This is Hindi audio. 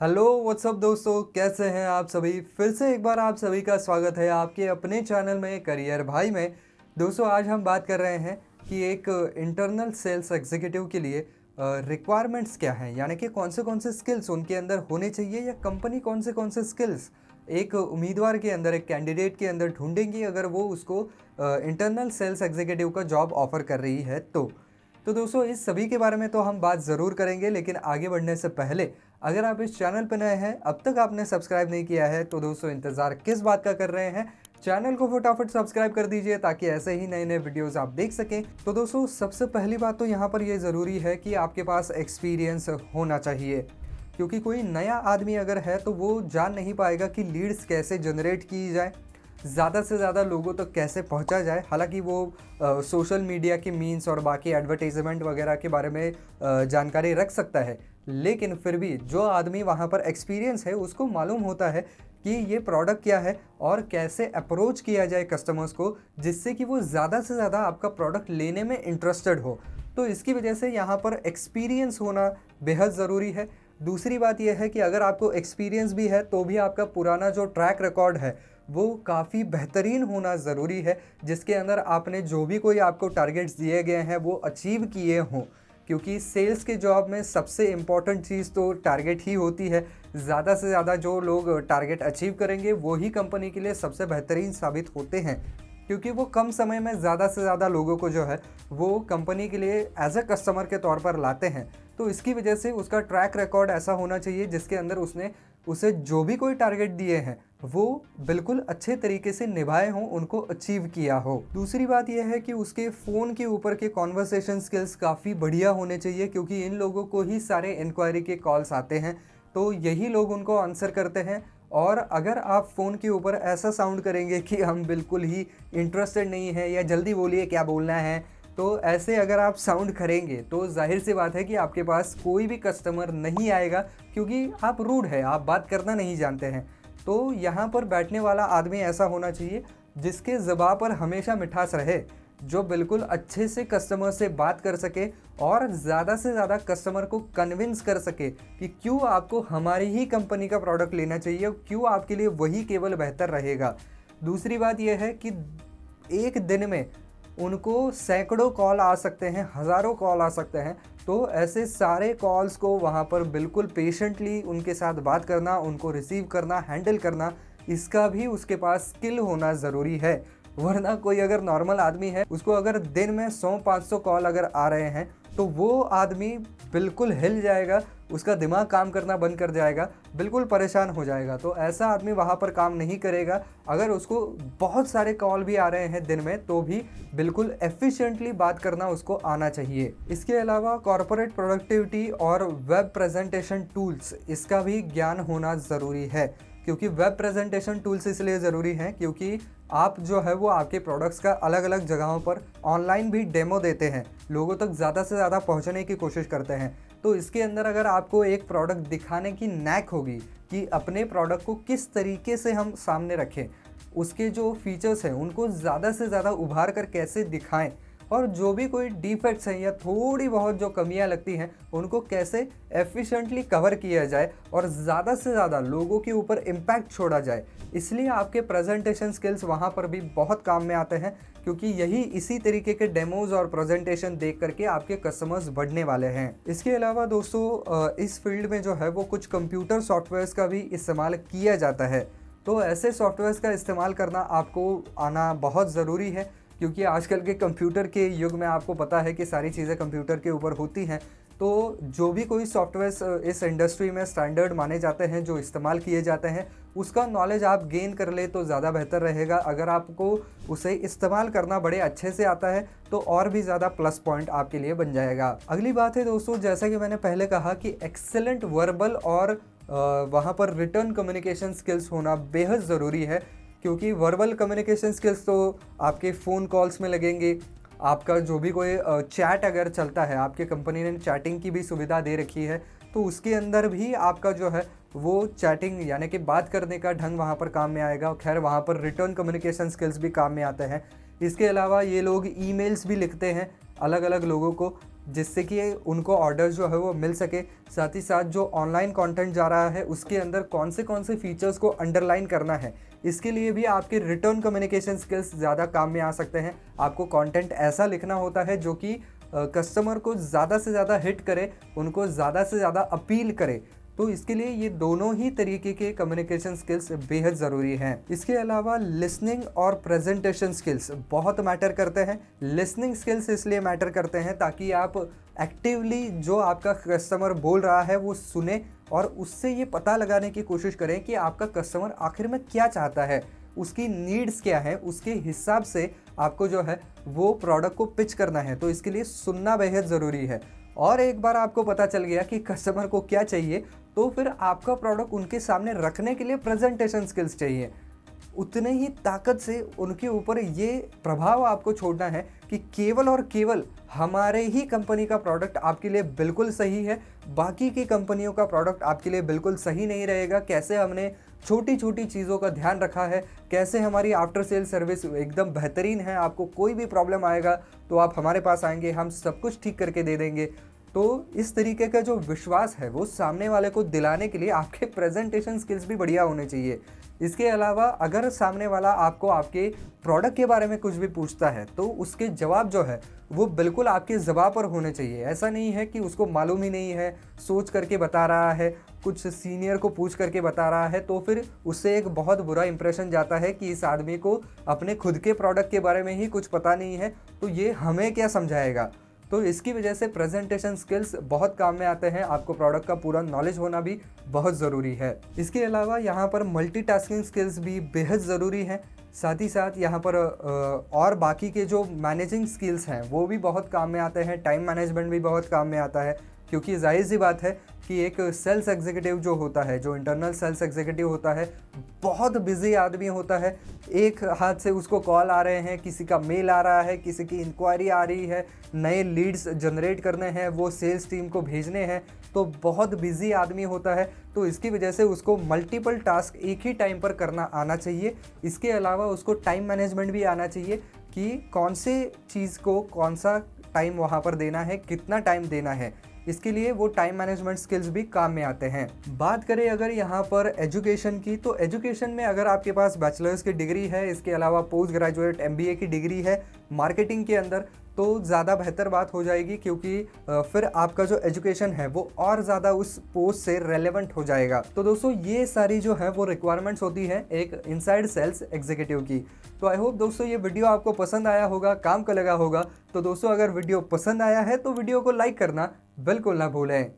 हेलो व्हाट्सअप दोस्तों, कैसे हैं आप सभी। फिर से एक बार आप सभी का स्वागत है आपके अपने चैनल में करियर भाई में। दोस्तों आज हम बात कर रहे हैं कि एक इंटरनल सेल्स एग्जीक्यूटिव के लिए रिक्वायरमेंट्स क्या हैं, यानी कि कौन से स्किल्स उनके अंदर होने चाहिए या कंपनी कौन से स्किल्स एक उम्मीदवार के अंदर, एक कैंडिडेट के अंदर ढूंढेंगी अगर वो उसको इंटरनल सेल्स एग्जीक्यूटिव का जॉब ऑफर कर रही है। तो दोस्तों इस सभी के बारे में तो हम बात ज़रूर करेंगे, लेकिन आगे बढ़ने से पहले अगर आप इस चैनल पर नए हैं, अब तक आपने सब्सक्राइब नहीं किया है, तो दोस्तों इंतज़ार किस बात का कर रहे हैं। चैनल को फटाफट सब्सक्राइब कर दीजिए ताकि ऐसे ही नए नए वीडियोस आप देख सकें। तो दोस्तों सबसे पहली बात तो यहाँ पर ये ज़रूरी है कि आपके पास एक्सपीरियंस होना चाहिए, क्योंकि कोई नया आदमी अगर है तो वो जान नहीं पाएगा कि लीड्स कैसे जनरेट की जाए, ज़्यादा से ज़्यादा लोगों तक कैसे पहुंचा जाए। हालांकि वो सोशल मीडिया के मीन्स और बाकी एडवर्टाइजमेंट वगैरह के बारे में जानकारी रख सकता है, लेकिन फिर भी जो आदमी वहां पर एक्सपीरियंस है उसको मालूम होता है कि ये प्रोडक्ट क्या है और कैसे अप्रोच किया जाए कस्टमर्स को, जिससे कि वो ज़्यादा से ज़्यादा आपका प्रोडक्ट लेने में इंटरेस्टेड हो। तो इसकी वजह से यहाँ पर एक्सपीरियंस होना बेहद ज़रूरी है। दूसरी बात यह है कि अगर आपको एक्सपीरियंस भी है तो भी आपका पुराना जो ट्रैक रिकॉर्ड है वो काफ़ी बेहतरीन होना ज़रूरी है, जिसके अंदर आपने जो भी कोई आपको टारगेट्स दिए गए हैं वो अचीव किए हों, क्योंकि सेल्स के जॉब में सबसे इम्पॉर्टेंट चीज़ तो टारगेट ही होती है। ज़्यादा से ज़्यादा जो लोग टारगेट अचीव करेंगे वो ही कंपनी के लिए सबसे बेहतरीन साबित होते हैं, क्योंकि वो कम समय में ज़्यादा से ज़्यादा लोगों को जो है वो कंपनी के लिए एज अ कस्टमर के तौर पर लाते हैं। तो इसकी वजह से उसका ट्रैक रिकॉर्ड ऐसा होना चाहिए जिसके अंदर उसने उसे जो भी कोई टारगेट दिए हैं वो बिल्कुल अच्छे तरीके से निभाए हों, उनको अचीव किया हो। दूसरी बात यह है कि उसके फ़ोन के ऊपर के कॉन्वर्सेशन स्किल्स काफ़ी बढ़िया होने चाहिए, क्योंकि इन लोगों को ही सारे इंक्वायरी के कॉल्स आते हैं, तो यही लोग उनको आंसर करते हैं। और अगर आप फ़ोन के ऊपर ऐसा साउंड करेंगे कि हम बिल्कुल ही इंटरेस्टेड नहीं है या जल्दी बोलिए क्या बोलना है, तो ऐसे अगर आप साउंड करेंगे तो जाहिर सी बात है कि आपके पास कोई भी कस्टमर नहीं आएगा, क्योंकि आप रूड है, आप बात करना नहीं जानते हैं। तो यहाँ पर बैठने वाला आदमी ऐसा होना चाहिए जिसके ज़बान पर हमेशा मिठास रहे, जो बिल्कुल अच्छे से कस्टमर से बात कर सके और ज़्यादा से ज़्यादा कस्टमर को कन्विंस कर सके कि क्यों आपको हमारी ही कंपनी का प्रोडक्ट लेना चाहिए, क्यों आपके लिए वही केवल बेहतर रहेगा। दूसरी बात यह है कि एक दिन में उनको सैकड़ों कॉल आ सकते हैं, हज़ारों कॉल आ सकते हैं, तो ऐसे सारे कॉल्स को वहाँ पर बिल्कुल पेशेंटली उनके साथ बात करना, उनको रिसीव करना, हैंडल करना, इसका भी उसके पास स्किल होना ज़रूरी है। वरना कोई अगर नॉर्मल आदमी है, उसको अगर दिन में 100-500 कॉल अगर आ रहे हैं तो वो आदमी बिल्कुल हिल जाएगा, उसका दिमाग काम करना बंद कर जाएगा, बिल्कुल परेशान हो जाएगा। तो ऐसा आदमी वहाँ पर काम नहीं करेगा। अगर उसको बहुत सारे कॉल भी आ रहे हैं दिन में तो भी बिल्कुल एफिशिएंटली बात करना उसको आना चाहिए। इसके अलावा कॉर्पोरेट प्रोडक्टिविटी और वेब प्रेजेंटेशन टूल्स, इसका भी ज्ञान होना ज़रूरी है, क्योंकि वेब प्रेजेंटेशन टूल्स इसलिए ज़रूरी हैं क्योंकि आप जो है वो आपके प्रोडक्ट्स का अलग अलग जगहों पर ऑनलाइन भी डेमो देते हैं, लोगों तक ज़्यादा से ज़्यादा पहुंचने की कोशिश करते हैं। तो इसके अंदर अगर आपको एक प्रोडक्ट दिखाने की नैक होगी कि अपने प्रोडक्ट को किस तरीके से हम सामने रखें, उसके जो फीचर्स हैं उनको ज़्यादा से ज़्यादा उभार कर कैसे दिखाएं, और जो भी कोई डिफेक्ट्स हैं या थोड़ी बहुत जो कमियां लगती हैं उनको कैसे एफिशिएंटली कवर किया जाए और ज़्यादा से ज़्यादा लोगों के ऊपर इम्पैक्ट छोड़ा जाए, इसलिए आपके प्रेजेंटेशन स्किल्स वहाँ पर भी बहुत काम में आते हैं, क्योंकि यही इसी तरीके के डेमोज और प्रेजेंटेशन देख करके आपके कस्टमर्स बढ़ने वाले हैं। इसके अलावा दोस्तों इस फील्ड में जो है वो कुछ कंप्यूटर सॉफ्टवेयर्स का भी इस्तेमाल किया जाता है, तो ऐसे सॉफ्टवेयर्स का इस्तेमाल करना आपको आना बहुत ज़रूरी है, क्योंकि आजकल के कंप्यूटर के युग में आपको पता है कि सारी चीज़ें कंप्यूटर के ऊपर होती हैं। तो जो भी कोई सॉफ्टवेयर इस इंडस्ट्री में स्टैंडर्ड माने जाते हैं, जो इस्तेमाल किए जाते हैं, उसका नॉलेज आप गेन कर ले तो ज़्यादा बेहतर रहेगा। अगर आपको उसे इस्तेमाल करना बड़े अच्छे से आता है तो और भी ज़्यादा प्लस पॉइंट आपके लिए बन जाएगा। अगली बात है दोस्तों, जैसा कि मैंने पहले कहा कि एक्सेलेंट वर्बल और वहाँ पर रिटर्न कम्युनिकेशन स्किल्स होना बेहद ज़रूरी है, क्योंकि वर्बल कम्युनिकेशन स्किल्स तो आपके फ़ोन कॉल्स में लगेंगे। आपका जो भी कोई चैट अगर चलता है, आपके कंपनी ने चैटिंग की भी सुविधा दे रखी है, तो उसके अंदर भी आपका जो है वो चैटिंग यानी कि बात करने का ढंग वहाँ पर काम में आएगा। खैर वहाँ पर रिटर्न कम्युनिकेशन स्किल्स भी काम में आते हैं। इसके अलावा ये लोग ईमेल्स भी लिखते हैं अलग अलग लोगों को, जिससे कि उनको ऑर्डर जो है वो मिल सके। साथ ही साथ जो ऑनलाइन कंटेंट जा रहा है उसके अंदर कौन से फीचर्स को अंडरलाइन करना है, इसके लिए भी आपके रिटर्न कम्युनिकेशन स्किल्स ज़्यादा काम में आ सकते हैं। आपको कंटेंट ऐसा लिखना होता है जो कि कस्टमर को ज़्यादा से ज़्यादा हिट करे, उनको ज़्यादा से ज़्यादा अपील करे। तो इसके लिए ये दोनों ही तरीके के कम्युनिकेशन स्किल्स बेहद ज़रूरी हैं। इसके अलावा लिसनिंग और प्रेजेंटेशन स्किल्स बहुत मैटर करते हैं। लिसनिंग स्किल्स इसलिए मैटर करते हैं ताकि आप एक्टिवली जो आपका कस्टमर बोल रहा है वो सुने और उससे ये पता लगाने की कोशिश करें कि आपका कस्टमर आखिर में क्या चाहता है, उसकी नीड्स क्या है, उसके हिसाब से आपको जो है वो प्रोडक्ट को पिच करना है। तो इसके लिए सुनना बेहद ज़रूरी है। और एक बार आपको पता चल गया कि कस्टमर को क्या चाहिए, तो फिर आपका प्रोडक्ट उनके सामने रखने के लिए प्रेजेंटेशन स्किल्स चाहिए। उतने ही ताकत से उनके ऊपर ये प्रभाव आपको छोड़ना है कि केवल और केवल हमारे ही कंपनी का प्रोडक्ट आपके लिए बिल्कुल सही है, बाकी की कंपनियों का प्रोडक्ट आपके लिए बिल्कुल सही नहीं रहेगा। कैसे हमने छोटी छोटी चीज़ों का ध्यान रखा है, कैसे हमारी आफ्टर सेल सर्विस एकदम बेहतरीन है, आपको कोई भी प्रॉब्लम आएगा तो आप हमारे पास आएंगे, हम सब कुछ ठीक करके दे देंगे। तो इस तरीके का जो विश्वास है वो सामने वाले को दिलाने के लिए आपके प्रेजेंटेशन स्किल्स भी बढ़िया होने चाहिए। इसके अलावा अगर सामने वाला आपको आपके प्रोडक्ट के बारे में कुछ भी पूछता है तो उसके जवाब जो है वो बिल्कुल आपके ज़बान पर होने चाहिए। ऐसा नहीं है कि उसको मालूम ही नहीं है, सोच करके बता रहा है, कुछ सीनियर को पूछ करके बता रहा है, तो फिर उससे एक बहुत बुरा इंप्रेशन जाता है कि इस आदमी को अपने खुद के प्रोडक्ट के बारे में ही कुछ पता नहीं है, तो ये हमें क्या समझाएगा। तो इसकी वजह से प्रेजेंटेशन स्किल्स बहुत काम में आते हैं। आपको प्रोडक्ट का पूरा नॉलेज होना भी बहुत ज़रूरी है। इसके अलावा यहाँ पर मल्टीटास्किंग स्किल्स भी बेहद ज़रूरी हैं। साथ ही साथ यहाँ पर और बाकी के जो मैनेजिंग स्किल्स हैं वो भी बहुत काम में आते हैं। टाइम मैनेजमेंट भी बहुत काम में आता है, क्योंकि जाहिर सी बात है कि एक सेल्स एग्जीक्यूटिव जो होता है, जो इंटरनल सेल्स एग्जीक्यूटिव होता है, बहुत बिजी आदमी होता है। एक हाथ से उसको कॉल आ रहे हैं, किसी का मेल आ रहा है, किसी की इंक्वायरी आ रही है, नए लीड्स जनरेट करने हैं, वो सेल्स टीम को भेजने हैं, तो बहुत बिजी आदमी होता है। तो इसकी वजह से उसको मल्टीपल टास्क एक ही टाइम पर करना आना चाहिए। इसके अलावा उसको टाइम मैनेजमेंट भी आना चाहिए कि कौन से चीज़ को कौन सा टाइम वहाँ पर देना है, कितना टाइम देना है। इसके लिए वो टाइम मैनेजमेंट स्किल्स भी काम में आते हैं। बात करें अगर यहाँ पर एजुकेशन की, तो एजुकेशन में अगर आपके पास बैचलर्स की डिग्री है, इसके अलावा पोस्ट ग्रेजुएट MBA की डिग्री है मार्केटिंग के अंदर, तो ज़्यादा बेहतर बात हो जाएगी, क्योंकि फिर आपका जो एजुकेशन है वो और ज़्यादा उस पोस्ट से रेलेवेंट हो जाएगा। तो दोस्तों ये सारी जो है वो रिक्वायरमेंट्स होती है एक इनसाइड सेल्स एग्जीक्यूटिव की। तो आई होप दोस्तों ये वीडियो आपको पसंद आया होगा, काम का लगा होगा। तो दोस्तों अगर वीडियो पसंद आया है तो वीडियो को लाइक करना बिल्कुल ना भूलें।